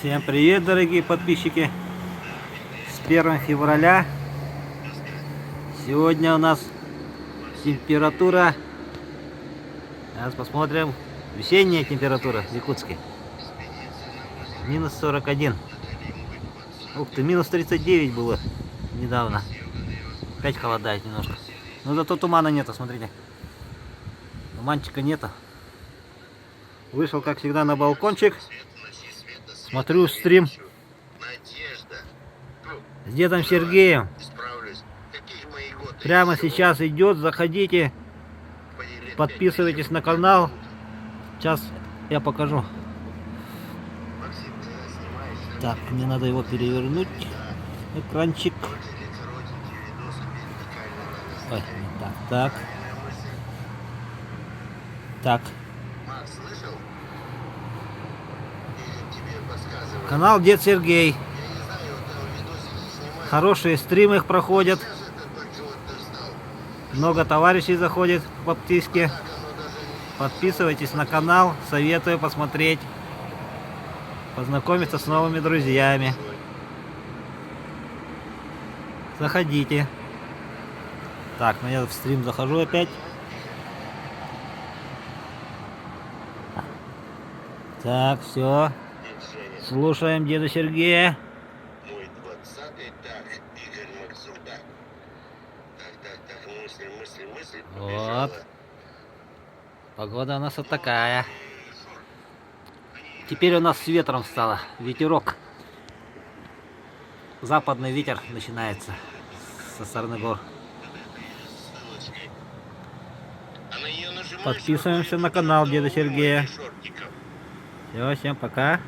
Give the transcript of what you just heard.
Всем привет, дорогие подписчики! С 1 февраля сегодня у нас температура, сейчас посмотрим, весенняя температура в Якутске минус 41. Ух ты, минус 39 было недавно. Опять холодает немножко, но зато тумана нету, смотрите, туманчика нету. Вышел, как всегда, на балкончик, смотрю стрим с дедом Сергеем. Прямо сейчас идет, заходите, подписывайтесь на канал. Сейчас я покажу. Так, мне надо его перевернуть, экранчик. Ой, не так, так. Так. Канал Дед Сергей. Хорошие стримы проходят. Много товарищей заходит в подписке. Подписывайтесь на канал. Советую посмотреть. Познакомиться с новыми друзьями. Заходите. Так, ну я в стрим захожу опять. Так, все. Слушаем деда Сергея. Мой 20-й, так, Игорь Максуда. Так, мысли побежала. Вот. Погода у нас вот такая. Теперь у нас с ветром стало. Ветерок. Западный ветер начинается со стороны гор. Подписываемся на канал деда Сергея. Все, всем пока.